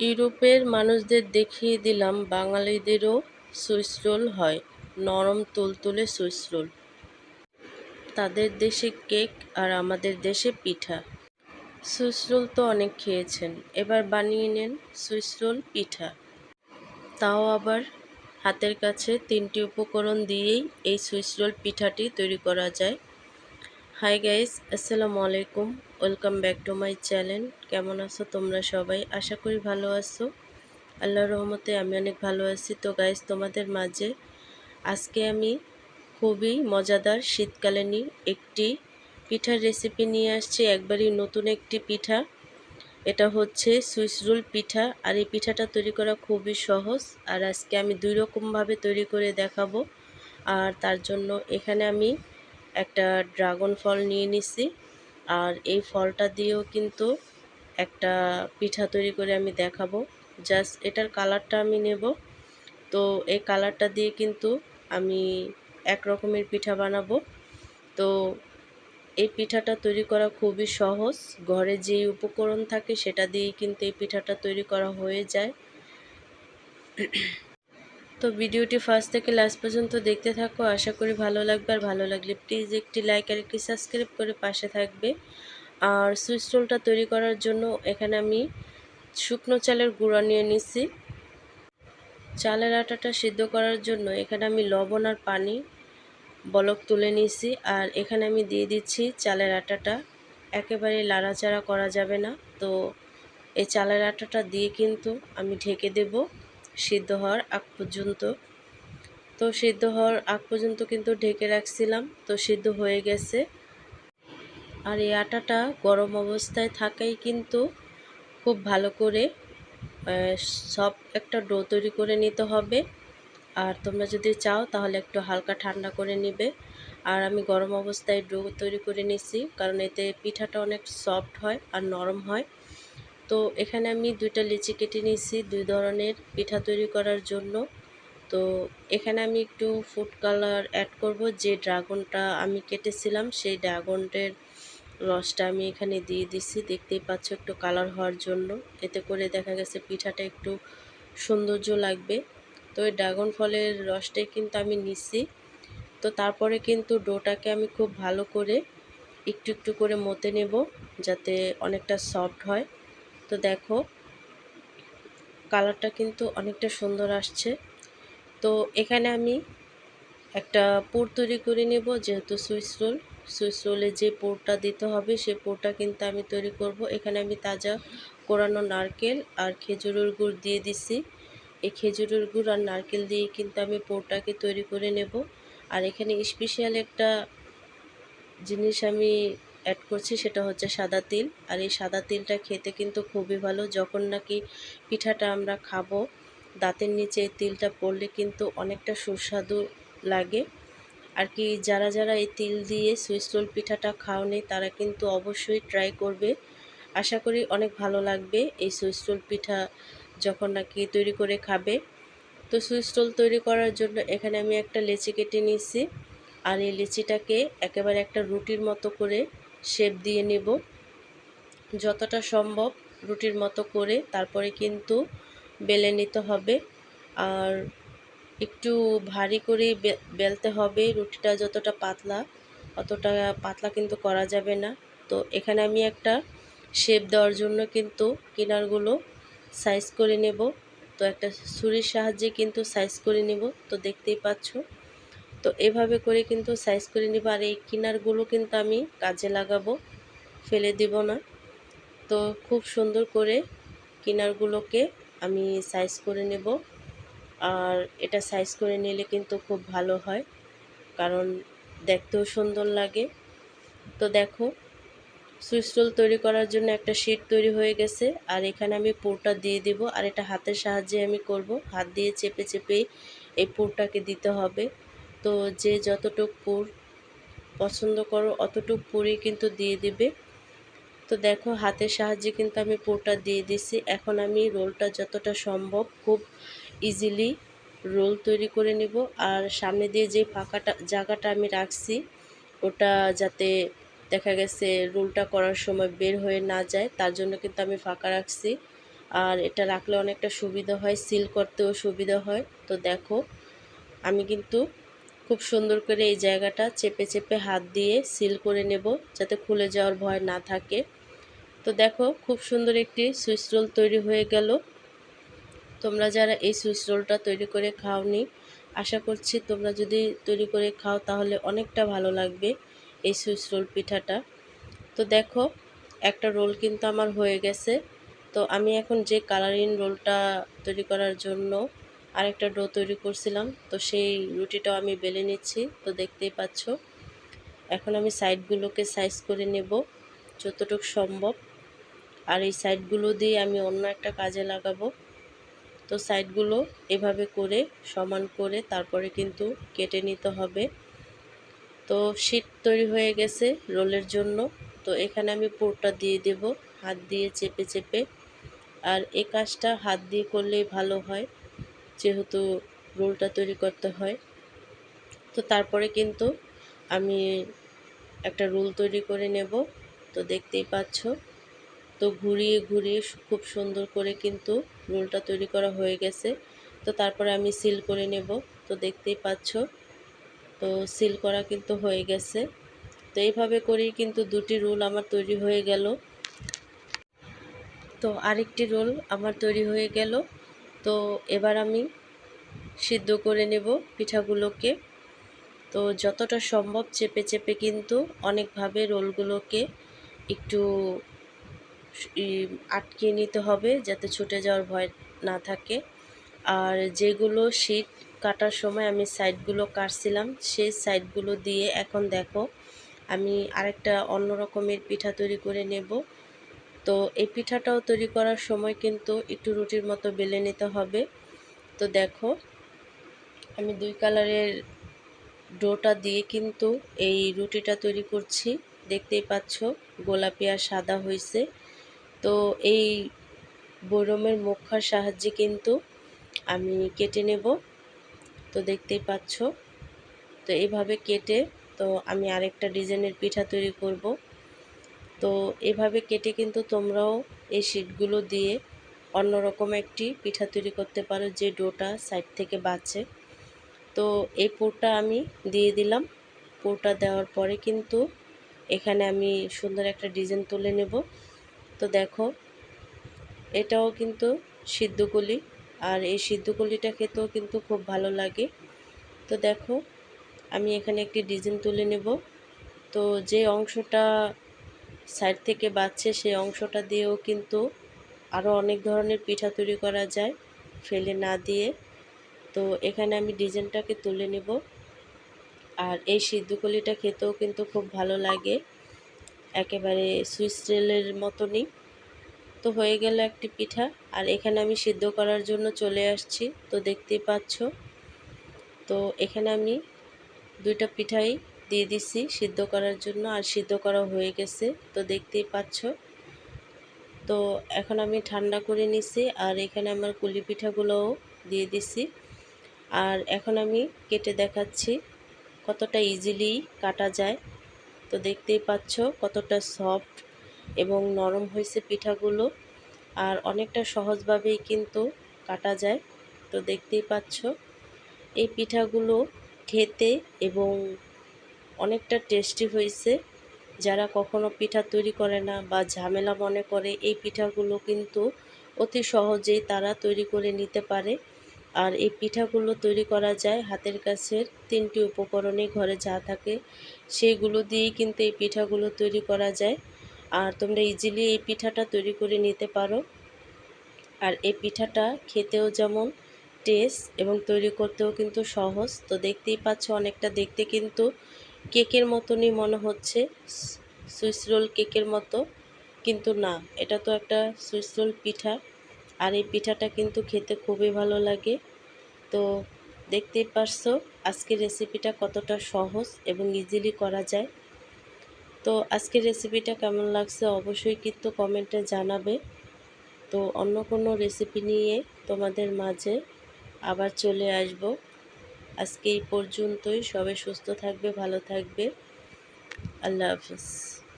ইউরোপের মানুষদের দেখিয়ে দিলাম বাঙালিদেরও সুইস রোল হয়, নরম তুলতুলে সুইস রোল। তাদের দেশে কেক আর আমাদের দেশে পিঠা। সুইস রোল তো অনেক খেয়েছেন, এবার বানিয়ে নেন সুইস রোল পিঠা। তাও আবার হাতের কাছে 3টি উপকরণ দিয়েই এই সুইস রোল পিঠাটি তৈরি করা যায়। হাই গাইস, আসসালামু আলাইকুম, welcome back to my channel. কেমন আছো তোমরা সবাই? আশা করি ভালো আছো। আল্লাহর রহমতে আমি অনেক ভালো আছি। তো গাইস, তোমাদের মাঝে আজকে আমি খুবই মজাদার শীতকালীন একটি পিঠার রেসিপি নিয়ে আসছি। একবারই নতুন একটি পিঠা, এটা হচ্ছে সুইস রোল পিঠা। আর এই পিঠাটা তৈরি করা খুবই সহজ, আর আজকে আমি 2 রকমভাবে তৈরি করে দেখাবো। আর তার জন্য এখানে আমি একটা ড্রাগন ফল নিয়ে নিছি, আর এই ফলটা দিয়েও কিন্তু একটা পিঠা তৈরি করে আমি দেখাবো। জাস্ট এটার কালারটা আমি নেব। তো এই কালারটা দিয়ে কিন্তু আমি এক রকমের পিঠা বানাবো। তো এই পিঠাটা তৈরি করা খুবই সহজ, ঘরে যেই উপকরণ থাকে সেটা দিয়েই কিন্তু এই পিঠাটা তৈরি করা হয়ে যায়। তো ভিডিওটি ফার্স্ট থেকে লাস্ট পর্যন্ত দেখতে থাকো, আশা করি ভালো লাগবে। আর ভালো লাগলে প্লিজ একটি লাইক আর একটি সাবস্ক্রাইব করে পাশে থাকবে। আর সুইস রোলটা তৈরি করার জন্য এখানে আমি শুকনো চালের গুঁড়া নিয়ে নিছি। চালের আটাটা সিদ্ধ করার জন্য এখানে আমি লবণ আর পানি বলক তুলে নিছি। আর এখানে আমি দিয়ে দিচ্ছি চালের আটাটা। একেবারে লাড়াচাড়া করা যাবে না। তো এই চালের আটাটা দিয়ে কিন্তু আমি ঢেকে দেব সিদ্ধ হওয়ার আগ পর্যন্ত। তো সিদ্ধ হওয়ার আগ পর্যন্ত কিন্তু ঢেকে রাখছিলাম, তো সিদ্ধ হয়ে গেছে। আর এই আটাটা গরম অবস্থায় থাকাই কিন্তু খুব ভালো করে সফট একটা ডো তৈরি করে নিতে হবে। আর তোমরা যদি চাও তাহলে একটু হালকা ঠান্ডা করে নিবে। আর আমি গরম অবস্থায় ডো তৈরি করে নিছি, কারণ এতে পিঠাটা অনেক সফট হয় আর নরম হয়। তো এখানে আমি 2টা লিচি কেটে নিয়েছি 2 ধরনের পিঠা তৈরি করার জন্য। তো এখানে আমি একটু ফুড কালার অ্যাড করব। যে ড্রাগনটা আমি কেটেছিলাম সেই ড্রাগনের রসটা আমি এখানে দিয়ে দিছি, দেখতেই পাচ্ছ, একটু কালার হওয়ার জন্য। এতে করে দেখা গেছে পিঠাটা একটু সৌন্দর্য লাগবে। তো এই ড্রাগন ফলের রসটাই কিন্তু আমি নিছি। তো তারপরে কিন্তু ডোটাকে আমি খুব ভালো করে একটু একটু করে মতে নেব, যাতে অনেকটা সফট হয়। তো দেখো কালারটা কিন্তু অনেকটা সুন্দর আসছে। তো এখানে আমি একটা পুর তৈরি করে নেব, যেহেতু সুইস রোলে যে পুরটা দিতে হবে সেই পুরটা কিন্তু আমি তৈরি করব। এখানে আমি তাজা কোরানো নারকেল আর খেজুরের গুড় দিয়ে দিছি। এই খেজুরের গুড় আর নারকেল দিয়ে কিন্তু আমি পুরটাকে তৈরি করে নেব। আর এখানে স্পেশাল একটা জিনিস আমি অ্যাড করছি, সেটা হচ্ছে সাদা তিল। আর এই সাদা তিলটা খেতে কিন্তু খুবই ভালো। যখন নাকি পিঠাটা আমরা খাবো, দাঁতের নিচে এই তিলটা পড়লে কিন্তু অনেকটা সুস্বাদু লাগে। আর কি যারা যারা এই তিল দিয়ে সুইস রোল পিঠাটা খাওনি তারা কিন্তু অবশ্যই ট্রাই করবে। আশা করি অনেক ভালো লাগবে এই সুইস রোল পিঠা যখন নাকি তৈরি করে খাবে। তো সুইস রোল তৈরি করার জন্য এখানে আমি একটা লেচি কেটে নিয়েছি। আর এই লিচিটাকে একেবারে একটা রুটির মতো করে শেপ দিয়ে নেব, যতটা সম্ভব রুটির মতো করে। তারপরে কিন্তু বেলে নিতে হবে। আর একটু ভারী করে বেলতে হবে। রুটিটা যতটা পাতলা, অতটা পাতলা কিন্তু করা যাবে না। তো এখানে আমি একটা শেপ দেওয়ার জন্য কিন্তু কিনারগুলো সাইজ করে নেব। তো একটা ছুরির সাহায্যে কিন্তু সাইজ করে নেব। তো দেখতেই পাচ্ছ, তো এভাবে করে কিন্তু সাইজ করে নিব। আর এই কিনারগুলো কিন্তু আমি কাজে লাগাবো, ফেলে দিব না। তো খুব সুন্দর করে কিনারগুলোকে আমি সাইজ করে নেব। আর এটা সাইজ করে নিলে কিন্তু খুব ভালো হয়, কারণ দেখতেও সুন্দর লাগে। তো দেখো সুইস রোল তৈরি করার জন্য একটা শিট তৈরি হয়ে গেছে। আর এখানে আমি পুরটা দিয়ে দিব। আর এটা হাতের সাহায্যে আমি করব, হাত দিয়ে চেপে চেপেই এই পুরটাকে দিতে হবে। তো যে যতটুক পুর পছন্দ করো অতটুক পুরই কিন্তু দিয়ে দিবে। তো দেখো হাতের সাহায্যে কিন্তু আমি পুরটা দিয়ে দিছি। এখন আমি রোলটা যতটা সম্ভব খুব ইজিলি রোল তৈরি করে নিব। আর সামনে দিয়ে যে ফাঁকাটা জায়গাটা আমি রাখছি, ওটা যাতে দেখা গেছে রোলটা করার সময় বের হয়ে না যায়, তার জন্য কিন্তু আমি ফাঁকা রাখছি। আর এটা রাখলে অনেকটা সুবিধা হয়, সিল করতেও সুবিধা হয়। তো দেখো আমি কিন্তু খুব সুন্দর করে এই জায়গাটা চেপে চেপে হাত দিয়ে সিল করে নেব, যাতে খুলে যাওয়ার ভয় না থাকে। তো দেখো খুব সুন্দর একটি সুইচ রোল তৈরি হয়ে গেল। তোমরা যারা এই সুইচ রোলটা তৈরি করে খাওনি, আশা করছি তোমরা যদি তৈরি করে খাও তাহলে অনেকটা ভালো লাগবে এই সুইচ রোল পিঠাটা। তো দেখো একটা রোল কিন্তু আমার হয়ে গেছে। তো আমি এখন যে কালারিং রোলটা তৈরি করার জন্য আরেকটা ডো তৈরি করছিলাম, তো সেই রুটিটাও আমি বেলে নিচ্ছি। তো দেখতেই পাচ্ছ এখন আমি সাইডগুলোকে সাইজ করে নেব যতটুকু সম্ভব। আর এই সাইডগুলো দিয়ে আমি অন্য একটা কাজে লাগাবো। তো সাইডগুলো এভাবে করে সমান করে তারপরে কিন্তু কেটে নিতে হবে। তো শীট তৈরি হয়ে গেছে রোলের জন্য। তো এখানে আমি পুরটা দিয়ে দেব হাত দিয়ে চেপে চেপে। আর এই কাজটা হাত দিয়ে করলেই ভালো হয়, যেহেতু রোলটা তৈরি করতে হয়। তো তারপরে কিন্তু আমি একটা রোল তৈরি করে নেব। তো দেখতেই পাচ্ছ, তো ঘুরিয়ে ঘুরিয়ে খুব সুন্দর করে কিন্তু রোলটা তৈরি করা হয়ে গেছে। তো তারপরে আমি সিল করে নেব। তো দেখতেই পাচ্ছ, তো সিল করা কিন্তু হয়ে গেছে। তো এইভাবে করেই কিন্তু দুটি রোল আমার তৈরি হয়ে গেল। তো আরেকটি রোল আমার তৈরি হয়ে গেল। তো এবার আমি সিদ্ধ করে নেব পিঠাগুলোকে। তো যতটা সম্ভব চেপে চেপে কিন্তু অনেকভাবে রোলগুলোকে একটু আটকে নিতে হবে, যাতে ছুটে যাওয়ার ভয় না থাকে। আর যেগুলো শীট কাটার সময় আমি সাইডগুলো কাটছিলাম, সেই সাইডগুলো দিয়ে এখন দেখো আমি আরেকটা অন্য রকমের পিঠা তৈরি করে নেব। তো এই পিঠাটাও তৈরি করার সময় কিন্তু একটু রুটির মতো বেলে নিতে হবে। তো দেখো আমি দুই কালারের ডোটা দিয়ে কিন্তু এই রুটিটা তৈরি করছি। দেখতেই পাচ্ছ গোলাপি আর সাদা হয়েছে। তো এই বৈরমের মুখার সাহায্যে কিন্তু আমি কেটে নেব। তো দেখতেই পাচ্ছ, তো এইভাবে কেটে তো আমি আরেকটা ডিজাইনের পিঠা তৈরি করব। তো এভাবে কেটে কিন্তু তোমরাও এই শীটগুলো দিয়ে অন্যরকম একটি পিঠা তৈরি করতে পারো, যে ডোটা সাইড থেকে বাঁচে। তো এই পুরটা আমি দিয়ে দিলাম। পুরটা দেওয়ার পরে কিন্তু এখানে আমি সুন্দর একটা ডিজাইন তুলে নেব। তো দেখো এটাও কিন্তু সিদ্ধকলি, আর এই সিদ্ধকলিটা খেতেও কিন্তু খুব ভালো লাগে। তো দেখো আমি এখানে একটি ডিজাইন তুলে নেব। তো যে অংশটা সাইড থেকে বাঁচছে সেই অংশটা দিয়েও কিন্তু আরও অনেক ধরনের পিঠা তৈরি করা যায় ফেলে না দিয়ে। তো এখানে আমি ডিজাইনটাকে তুলে নেব। আর এই সিদ্ধকলিটা খেতেও কিন্তু খুব ভালো লাগে, একেবারে সুইস রোলের মতনই। তো হয়ে গেল একটি পিঠা। আর এখানে আমি সিদ্ধ করার জন্য চলে আসছি। তো দেখতেই পাচ্ছ, তো এখানে আমি দুইটা পিঠাই দিয়ে দিছি সিদ্ধ করার জন্য, আর সিদ্ধ করা হয়ে গেছে। তো দেখতেই পাচ্ছ, তো এখন আমি ঠান্ডা করে নিছি। আর এখানে আমার কুলি পিঠাগুলোও দিয়ে দিছি। আর এখন আমি কেটে দেখাচ্ছি কতটা ইজিলি কাটা যায়। তো দেখতেই পাচ্ছ কতটা সফট এবং নরম হয়েছে পিঠাগুলো, আর অনেকটা সহজভাবেই কিন্তু কাটা যায়। তো দেখতেই পাচ্ছ এই পিঠাগুলো খেতে এবং অনেকটা টেস্টি হয়েছে। যারা কখনো পিঠা তৈরি করে না বা ঝামেলা মনে করে, এই পিঠাগুলো কিন্তু অতি সহজেই তারা তৈরি করে নিতে পারে। আর এই পিঠাগুলো তৈরি করা যায় হাতের কাছের 3টি উপকরণে, ঘরে যা থাকে সেইগুলো দিয়েই কিন্তু এই পিঠাগুলো তৈরি করা যায়। আর তোমরা ইজিলি এই পিঠাটা তৈরি করে নিতে পারো। আর এই পিঠাটা খেতেও যেমন টেস্ট এবং তৈরি করতেও কিন্তু সহজ। তো দেখতেই পাচ্ছ অনেকটা দেখতে কিন্তু কেকের মতনই মনে হচ্ছে, সুইস রোল কেকের মতো, কিন্তু না, এটা তো একটা সুইস রোল পিঠা। আর এই পিঠাটা কিন্তু খেতে খুবই ভালো লাগে। তো দেখতেই পারছো আজকের রেসিপিটা কতটা সহজ এবং ইজিলি করা যায়। তো আজকের রেসিপিটা কেমন লাগছে অবশ্যই কিন্তু কমেন্টে জানাবে। তো অন্য কোনো রেসিপি নিয়ে তোমাদের মাঝে আবার চলে আসব। আজকে এই পর্যন্তই। সবাই সুস্থ থাকবে, ভালো থাকবে। আল্লাহ হাফিজ।